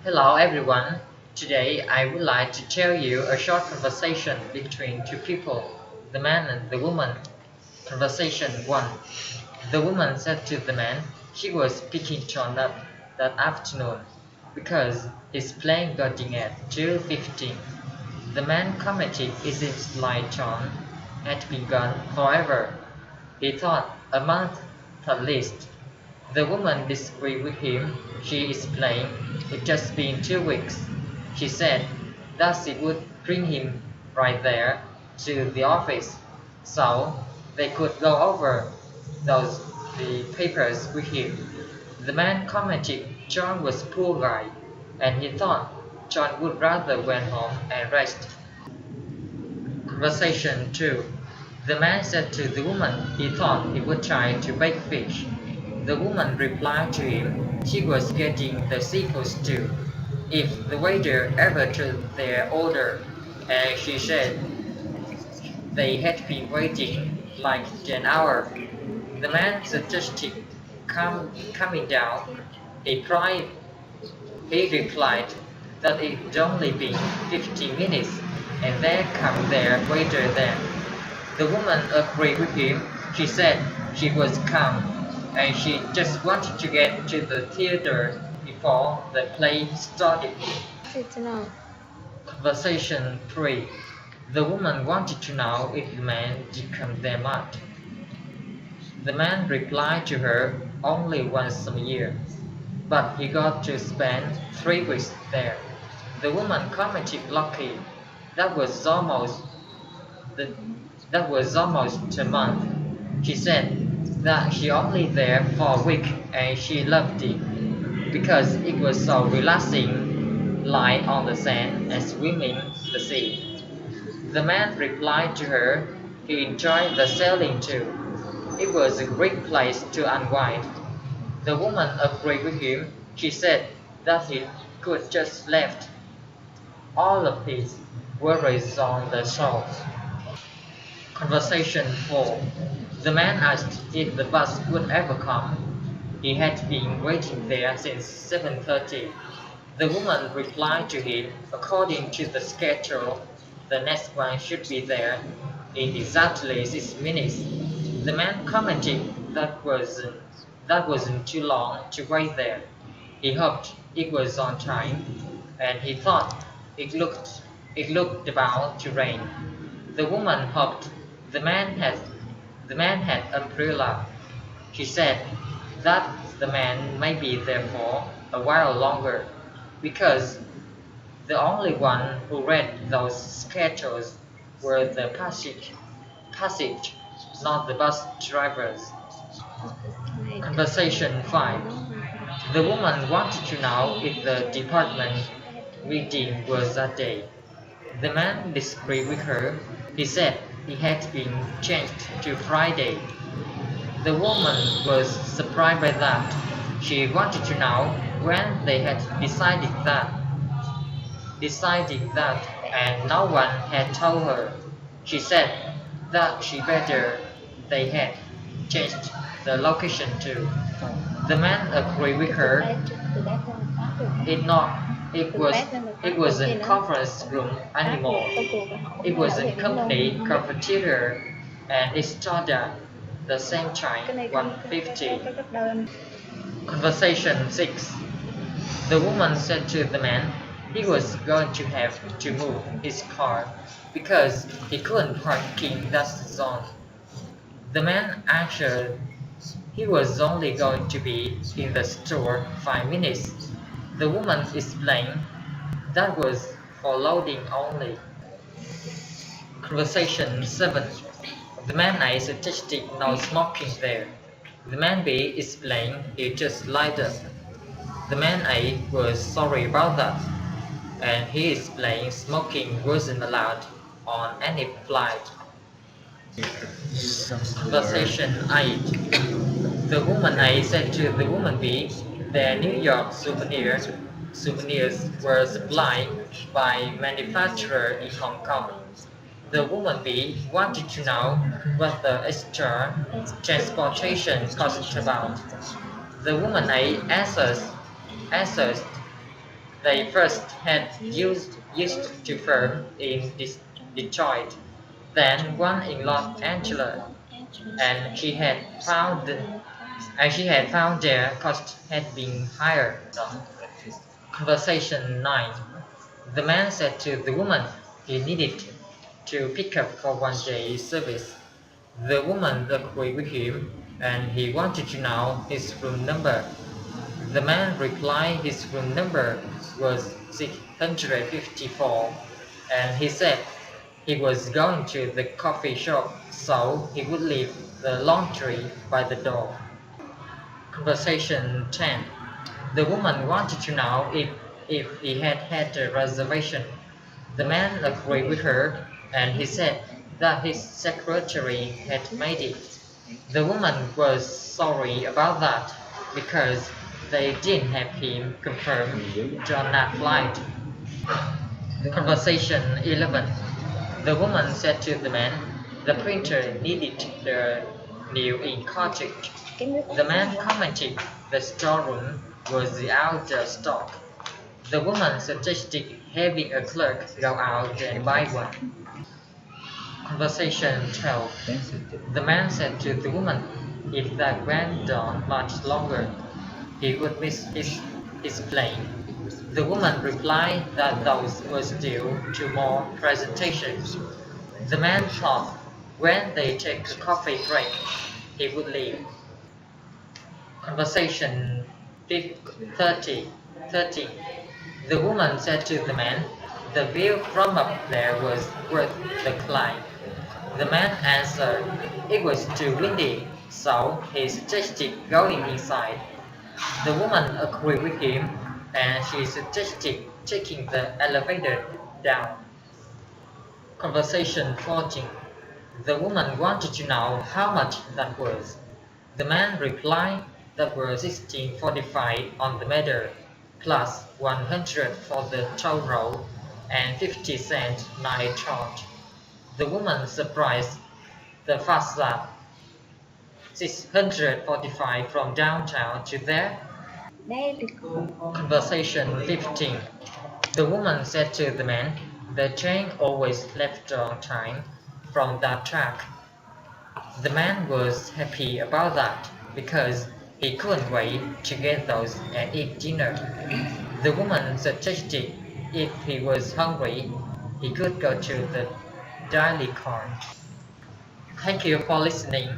Hello everyone. Today I would like to tell you a short conversation between two people, the man and the woman. Conversation 1. The woman said to the man she was picking John up that afternoon because he's playing golfing at 2:15. The man commented it seems like John had been gone forever. He thought a month at least. The woman disagreed with him. She explained it just been 2 weeks. She said that she would bring him right there to the office so they could go over those the papers with him. The man commented John was a poor guy and he thought John would rather went home and rest. Conversation 2. The man said to the woman he thought he would try to bake fish. The woman replied to him she was getting the seafood stew if the waiter ever took their order, and she said they had been waiting like an hour. The man suggested coming down. He replied, he replied that it'd only been 15 minutes, and there come their waiter then. The woman agreed with him. She said she was calm and she just wanted to get to the theater before the play started. Conversation 3. The woman wanted to know if the man did come there much. The man replied to her only once a year, but he got to spend 3 weeks there. The woman commented lucky. That was almost the, that was almost a month. She said that she only there for a week and she loved it because it was so relaxing, lying on the sand and swimming the sea. The man replied to her he enjoyed the sailing too. It was a great place to unwind. The woman agreed with him. She said that he could just left all of his worries on the shore. Conversation 4. The man asked if the bus would ever come. He had been waiting there since 7:30. The woman replied to him according to the schedule. The next one should be there in exactly 6 minutes. The man commented that wasn't too long to wait there. He hoped it was on time, and he thought it looked about to rain. The woman hoped the man had the man had umbrella. She said that the man may be there for a while longer because the only one who read those schedules were the passage, not the bus drivers. Conversation 5. The woman wanted to know if the department meeting was that day. The man disagreed with her. He said it had been changed to Friday. The woman was surprised by that. She wanted to know when they had decided that, and no one had told her. She said that she better they had changed the location too. The man agreed with her. It not it wasn't conference room anymore. It was a company cafeteria and it started the same time 1:50. Conversation 6. The woman said to the man he was going to have to move his car because he couldn't park in that zone. The man answered he was only going to be in the store 5 minutes. The woman explained that was for loading only. Conversation 7. The man A suggested no smoking there. The man B explained he just lied up. The man A was sorry about that, and he explained smoking wasn't allowed on any flight. Conversation 8. The woman A said to the woman B their New York souvenirs were supplied by manufacturer in Hong Kong. The woman B wanted to know what the extra transportation cost about. The woman A answered They first had used to firm in Detroit, then one in Los Angeles, and she had found their cost had been higher. Conversation 9. The man said to the woman he needed to pick up for one day service. The woman agreed with him and he wanted to know his room number. The man replied his room number was 654 and he said he was going to the coffee shop so he would leave the laundry by the door. Conversation 10. The woman wanted to know if he had had a reservation. The man agreed with her and he said that his secretary had made it. The woman was sorry about that because they didn't have him confirmed on that flight. Conversation 11. The woman said to the man, the printer needed the new ink cartridge. The man commented the storeroom was out of stock. The woman suggested having a clerk go out and buy one. Conversation 12. The man said to the woman, if that went on much longer, he would miss his plane. The woman replied that those was due to more presentations. The man thought when they take a coffee break, he would leave. Conversation 30. The woman said to the man, the view from up there was worth the climb. The man answered, it was too windy, so he suggested going inside. The woman agreed with him and she suggested taking the elevator down. Conversation 14. The woman wanted to know how much that was. The man replied that were 16.45 on the meter, plus 100 for the toll road and 50-cent night charge. The woman surprised the fact that 645 from downtown to there. Conversation 15. The woman said to the man, the train always left on time from that track. The man was happy about that because he couldn't wait to get those and eat dinner. The woman suggested if he was hungry, he could go to the dairy corn. Thank you for listening.